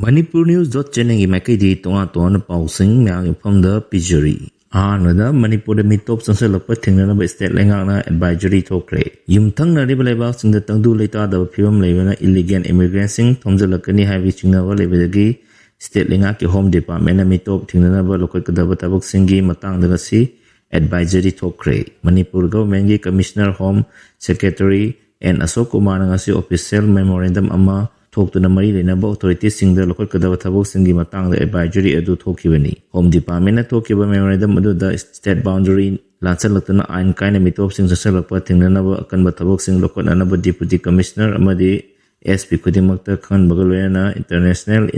Manipur News channel maikidi tonga tonga pausing myang from the pijuri. Another Manipur the mitop sansalapa thingana state langana advisory tokre. Yumthang na ribaleba sing the tangdu later the film levena illegal immigrants sing Tomzalakani have chinava levegi state linga ki home department mitop thingana local kadabatabuk singi matang dagasi advisory tokre. Manipur government commissioner home secretary and Asok Kumar ngasi official memorandum ama talk to the Mari Lenaba authorities sing the local Kadavatabo Singi Matang the advisory edu Tokivani. Home Department Tokiba memorandum adu the state boundary Lansan Latana Ain kind of mitop sing the Salapa Tinganaba Kanbatabok sing local anaba deputy commissioner Amadi SP Kudimakta Khan Bagalena International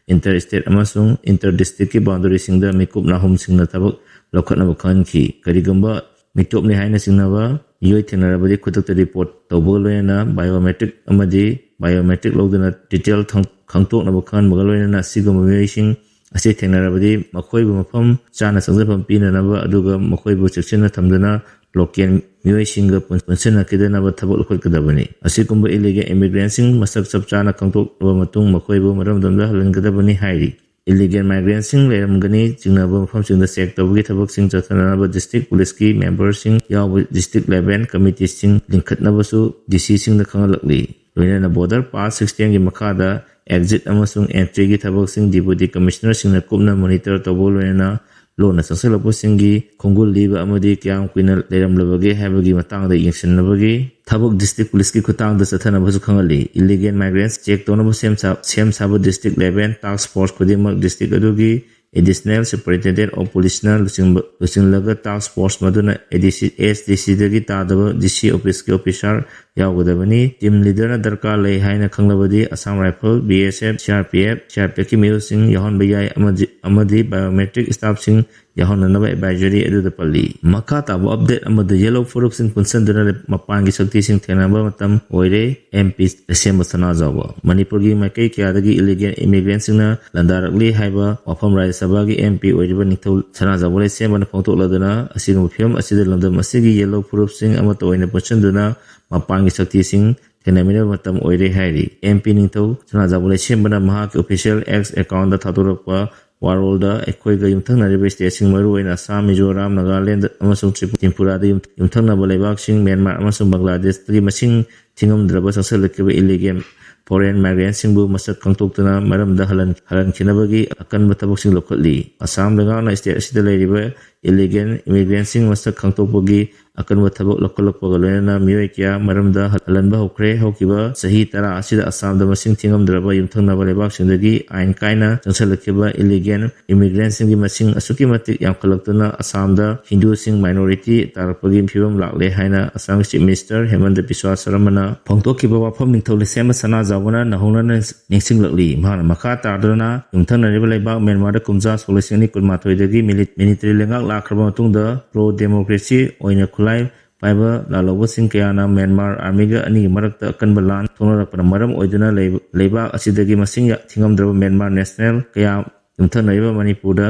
Interstate Amasung Interdistrict boundary sing the Mikup Nahum sing the Tabak local Nabakan ki Karigamba mitop ni Haina Sinava Yoi Tinarabadi Kutak report Tobolena biometric Amadi biometric logdana detail khangtok na bakhan magaloina na sigum machine ase thenarabadi makhoi bu mafam chana sangjapam pina na ba aduga makhoi bu section thamdana local machine ga punsen akidana ba thabok lokol kadabani ase kumba illegal immigrants masak sab chana khangtok ba matung makhoi bu maram damda halan kadabani hairi illegal migrants leramgani jingnaba mafam sing da check tawgi thabok sing chathana ba district police ki members sing yaw district level committee sing linkhatna ba su dc sing da khangalakli Loina border pass 16 gi makada exit amasung entry gi thabok sing deputy commissioner sing na kumna monitor tabo loina lona sasalapo singi khongul liba amadi kyam kuina leram labage habagi matang da yingsin nabagi thabok district police ki khutang da sathana basu khangali illegal migrants check tonabo sem sabo district level task force kudimak district adugi additional superintendent of police na lusing laga task force maduna SDC dagi tadaba DC office ki officer yagodabani team leader na darkar lei haina khanglabadi Assam Rifle BSF CRPF ki mil sing yahon bayai amadi biometric staff sing yahon nanaba advisory edu da palli makha tabo update amada yellow furup sing punsan duna mapangi sakti sing thenaba matam oire MP Asem Sana Jawa Manipur gi makai kya dagi illegal immigrants na landarakli haiba wafam Rajya Sabha gi MP oiriba nithau Sana Jawa le sem bana phongtok ladana asigum film asida landam asigi yellow furup sing amata oina punsan duna mapangi sakti sing thenamina matam oire hairi MP nithau Sana Jawa le sem bana mahak official X account da thadorakpa Warolda ekoi ga yumthang na ribe station maru ina Assam Mizoram Nagaland amasung Tripura da yumthang na balebak sing Myanmar amasung Bangladesh gi masing thingam draba sasalakeba illegal foreign migrants sing bu masak kangtoktana maram da halan khinabagi akan batabok sing lokali Assam lenga na state asida leriba illegal immigrants sing masak kangtokpagi akan batabok lokal pagalena miyoi kya maram da halan ba hokre hokiba sahi tara asida Assam da masing thingam draba yumthang na balebak sing dagi ain kaina chansalakeba illegal immigrants sing gi masing asuki matik yam kalaktuna Assam da Hindu sing minority tarapagi phibam lakle haina Assam chief minister Hemant Biswa Saramana phongtokiba wafam ningthau le sema Sana Jawana nahongna ningsing lakli mahana makha tardana yumthang na riba leibak Myanmar da kumja solesini kulmathoi dagi military lengak lakraba matungda pro democracy oina khulai paiba laloba sing kayana Myanmar army ga ani marakta akan balan thonara maram oiduna leibak asidagi masing thingam draba Myanmar national kaya yumthang na riba Manipur da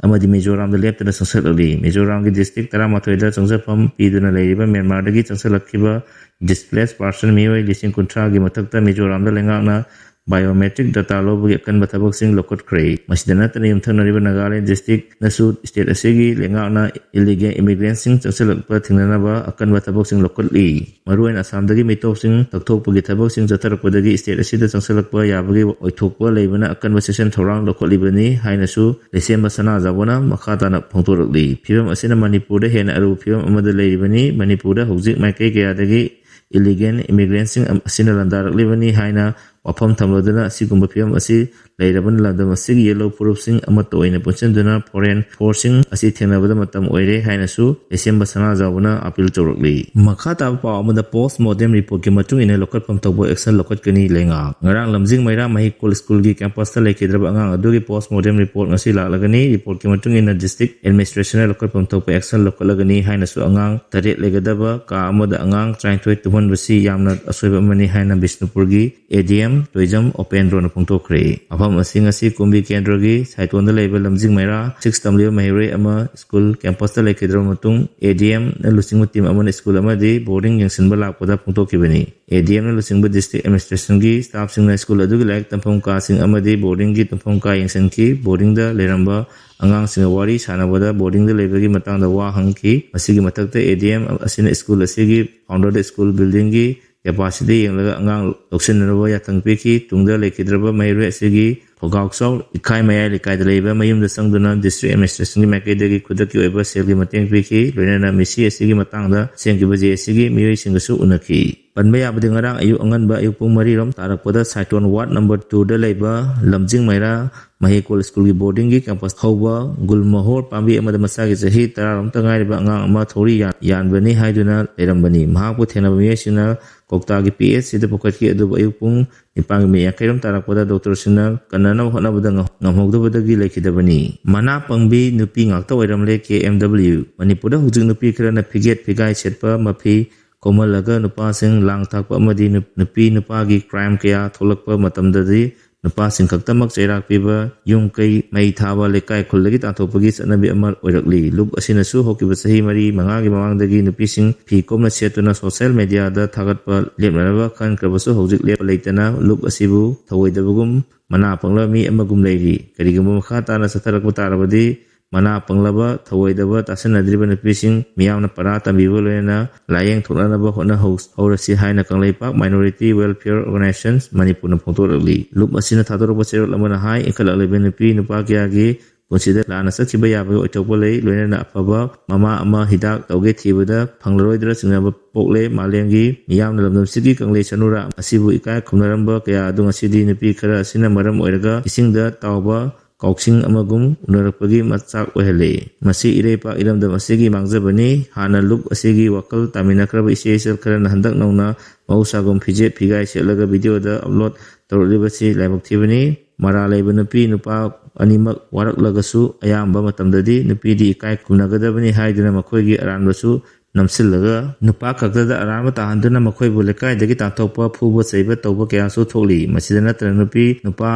amadi Mizoram da leptana sangsalakli Mizoram gi district taramatoi da changjapam piduna leiriba Myanmar dagi changsalakkiba displaced person miwai lising kuntra gi matakta Mizoram da lengakna biometric data lobagi akan batabak sing lokot kray masidana tana yumthang na riba Nagaland district nasu state asigi lengakna illegal immigrants sing changsalakpa thingnana ba akan batabak sing lokot li maruin Assam dagi mitop sing takthokpagi tabak sing chatarakpadagi state asida changsalakpa yabagi oithokpa leibana akan ba section thorang lokot libani hainasu lesem Sana Jawana makha tana phongtorakli phibam asina Manipur da hena aru phibam amada leibani Manipur da hojik maikai kaya dagi illegal immigrants sing asina landarakli bani haina wafam thamladana asigumba phibam asi leiraban landam asigi yellow furup sing amato oina punchanduna foreign forcing asi thenabada matam oire hainasu December Sana Jawana appeal tawrakli makha ta paw amada post mortem report ki matung ina local pam tawbo action lokat kani lenga ngarang lamjing maira mahikul school gi campus ta lekidraba angang adugi post mortem report ngasi laklagani report ki matung ina district administration local pam tawbo action lokalagani hainasu angang taret legadaba ka amada angang train toy tuhon basi yamna asoiba mani haina Bishnupur gi ADM ADM Toijam Open Drone Pungtokre. Afam asing asi Kumbi Kendragi Saitonda Label Lamjing Maira 6 Tamliu Mahire Ama School Campus da Lekidro Matung ADM na lusingbu team Amon School Amadi boarding yang sinba lakpada Pungtokibani. ADM na lusingbu District Administration gi staff sing na school adu like tampong ka sing Amadi boarding gi tampong ka yang sinki boarding da leramba angang sing wari sanabada boarding da lebagi matang da wa hangki asigi matakta ADM asina school asigi founder da school building gi capacity yang laga angang loksinarwa yatang piki tungda lekidraba mayre asigi Pogauksau ikai maya likai da leba mayum da sangduna district administration gi makai da gi kudaki oiba sel gi mateng piki loinana misi asigi matang da seng gi baje asigi miyoi singasu unaki Panbaya abdi ngarang ayu angan ba ayu pung mari rom tarak pada Saiton Ward number 2 da leba Lamjing Maira Mahikol School gi boarding gi campus Hauba Gulmahor pambi amada masagi sahi tararam tangai ba angang ama thori yan bani haiduna leram bani mahapu thena bami sina kokta gi PS sida pokat ki adu ayu pung ipang mi yakairam tarak pada Dr. Sina kanana hona bada ngamhogda bada gi lekida bani mana pangbi nupi ngakta wairam le KMW Manipura hujung nupi kerana piget pigai setpa mapi Komal laga nupa sing lang takpa amadi nupi nupa gi crime kaya tholakpa matamdadi nupa sing kaktamak chairak piba yung kay may thaba lekay kullagi tatopagi sa nabi amal oirakli lub asinasu hokiba sahi mari mga gi mamangdagi nupi sing pikom na setuna social media da thagat pa lepnaraba kan krabasu hojik lep leitana lub asibu thawoidabagum mana pangla mi amagum leiri karigum makha na satarak tarabadi mana panglaba thawoidaba tasanadriba nupising miyamna para tambibo loina layeng thoknanaba hona haurasi haina kanglaipak minority welfare organizations manipurna phongtorali lup asina thadorba cherot lamana hai ikhalaklebe nupi nupa kyagi consider lana sakhiba yabe oitokba lei loina afaba mama ama hidak tauge thibada phanglaroidra singnaba pokle malengi miyamna lamdam sigi kangle chanura asibu ikai khumnaramba kaya adung asidi nupi khara asina maram oiraga isingda tauba Kauksing amagum unarakpagi matsak ohele. Masih irepa ilam da masigi mangjabani hana lup asigi wakal taminakraba isesel karana handak nauna mausagum pijet pigai selaga video da upload tarulibasi laibak tibani mara laiba nupi nupa animak warak lagasu ayamba matamdadi nupi di ikai kumnagadabani haiduna makoigi aranbasu namsillaga nupa kakdada arama tahanduna makhoi bulekai dagi tatokpa phuba saiba tawba kya su thokli masidana tana nupi nupa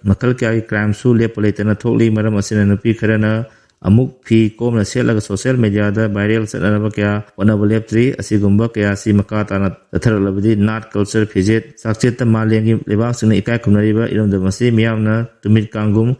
makal kya crime su lepolaitana thokli maram asina nupi kharana amuk phi komna selaga social media da viral sanaba kya wanaba leptri asigumba kya si makatana tatharalabadi not culture phijet sakcheta malengi lebak suna ikai kumnariba iramda masi miyamna tumit kangum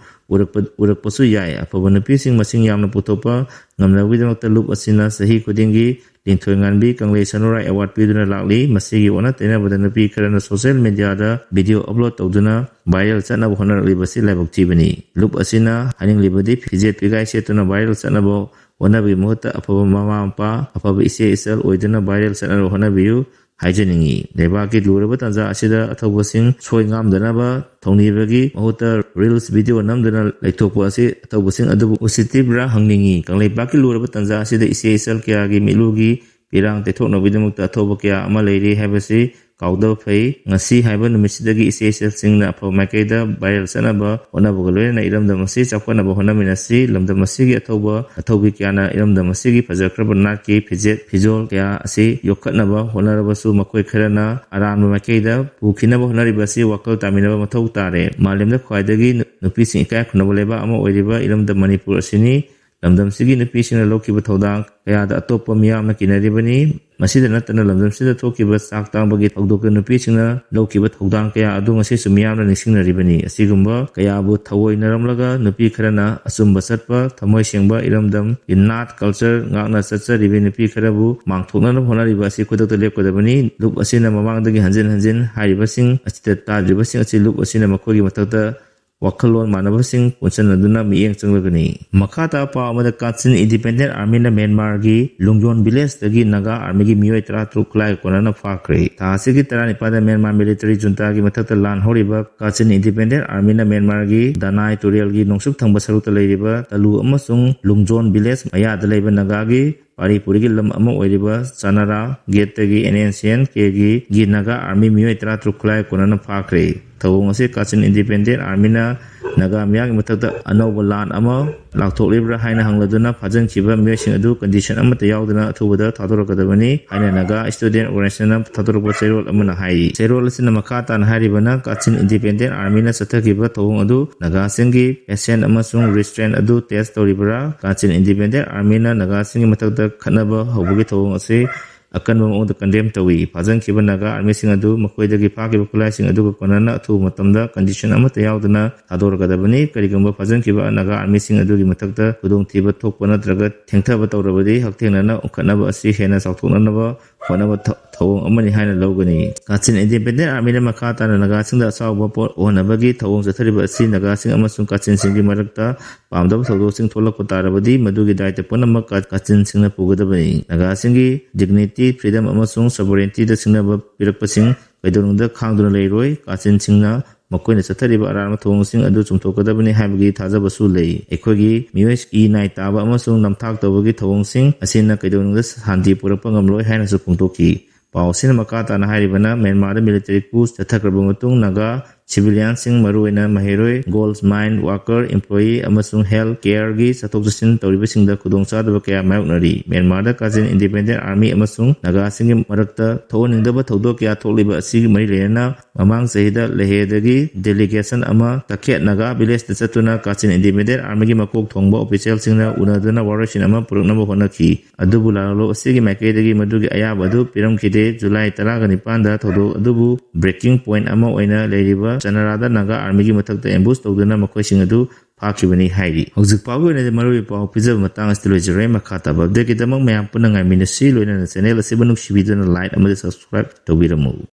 urakpasu yai afaba nupi sing masing yamna putopa ngamnawidamakta lup asina sahi kudingi lingthoi nganbi kanglei sanurai award piduna lakli masigi wana tena bada nupi karana social media da video upload tawduna viral chanaba honarli basi laibak tibani lup asina haning libadi fijet pigai setuna viral chanaba wanabi mohta afaba mama mapa afaba ise isal oiduna viral chanaba honabiyu Haijaningi lebaki luraba tanja asida athawbasing soi ngamdanaba thongnibagi mahuta reels video namdana laithokpa asi athawbasing adubu usitibra hangningi kanglebaki luraba tanja asida ise isal kya gi milugi pirang tethokna bidamukta athawba kya ama leiri haibasi kaudaba phai ngasi haiba numisidagi ise isal singna aphaw makaida viral sanaba onabuga loina iramda masi chakwanaba honaminasi lamda masigi athawbi kyana iramda masigi fajakraba nakki fijet fijol kya asi yokhatnaba honarabasu makoi kharana aranba makaida pukhinaba honaribasi wakal taminaba mathau tare malemda khwaidagi nupi sing ikai khunaba leba ama oiriba iramda manipur asini lamdam sigi nupi singna lokiba thodang kaya da atoppa miyamna kinaribani masida natana lamdam sida thokiba saktang bagi thogdok nupi singna lokiba thodang kaya adu ngasi sumiyamna nisingnaribani asigumba kaya bu thawoi naramlaga nupi kharana asumba satpa thamoi sengba iramdam innat culture ngakna satsaribi nupi kharabu mangthokna honariba asi khudakta lepkodabani lup asina mamangdagi hanjin hairibasing asita tadribasing asi lup asina makhogi mathakta Wakalon manabasing punsanaduna miyeng changlagani makata pa amada Kachin Independent Army na Myanmar gi Lungjon village dagi naga army gi miyoi 33 klai konana fakre ta asigi tarani pada Myanmar military junta gi mathakta lan horiba Kachin Independent Army na Myanmar gi Danai Tutorial gi nongsuk thangba sarukta leiriba talu amasung Lungjon village maya da leiba naga gi Paripuri gi lam ama oiriba Sanara gate gi NNCN ke gi naga army miyoi 33 klai konana fakre Tawong asi Kachin Independent Army na naga miyagi mathakta anauba lan ama lakthoklibra haina hangladuna phajankiba miyosing adu condition amata yaudana athubada thadorakadabani haina naga student organization thadorakba chairol amana hai chairol asina makha tan haribana Kachin Independent Army na sathakiba thawung adu naga singi patient amasung restraint adu test toribra Kachin Independent Army na naga singi mathakta khanaba hobagi thawung ase akan mangda condemn tawi phajan kiba naga army sing adu makoidagi phakiba khulai sing adu konana athu matamda condition amata yaudana thadorgadabani karigamba phajan kiba naga army sing adu gi mathakta khudong thiba thokpa natraga thengthaba tawrabadi hakthengna ukhanaba asi hena sauthoknaba honaba thawung amani haina logani Kachin Independent Army na makha tana naga singda asawba pot onabagi thawung jathariba asi naga sing amasung Kachin singgi marakta pamdaba thawdo sing tholakpa tarabadi madugi daita punamak Kachin singna pugadabani naga singi dignity freedom amasung sovereignty da singnaba pirakpasing kaidonungda khangduna leiroi Kachin singna makoina sathariba arama thawungsing adu chumthokadabani haibagi thajabasu lei ekhogi miyos ki nai taba amasung namthak tawagi thawungsing asina kaidonungda shanti purappa ngamloi haina su pungtoki pausina makata na haribana Myanmar military coup chathakraba matung naga civilian sing maruina mahiroi gold mine worker employee amasung health care gi satok jasin tawriba singda khudong chadaba kaya mayoknari Myanmar da Kachin Independent Army amasung naga singi marakta thoningdaba thawdok kaya thokliba asigi mari lena mamang sahida lehedagi delegation ama takhet naga village da chatuna Kachin Independent Army gi makok thongba official singna unadana warashin ama puruknaba honaki adubu lalo asigi maikaidagi madugi ayaba adu piramkhide July 19 da thawdok adubu breaking point ama oina leiriba Janarada naga army gi mathakta ambush tawduna makoising adu phakibani hairi hojik pabu ne marui pau pizab matang astilo jere makhata babde kidamang mayam punangai minasi loina channel asibanuk sibiduna like amade subscribe tawbiramu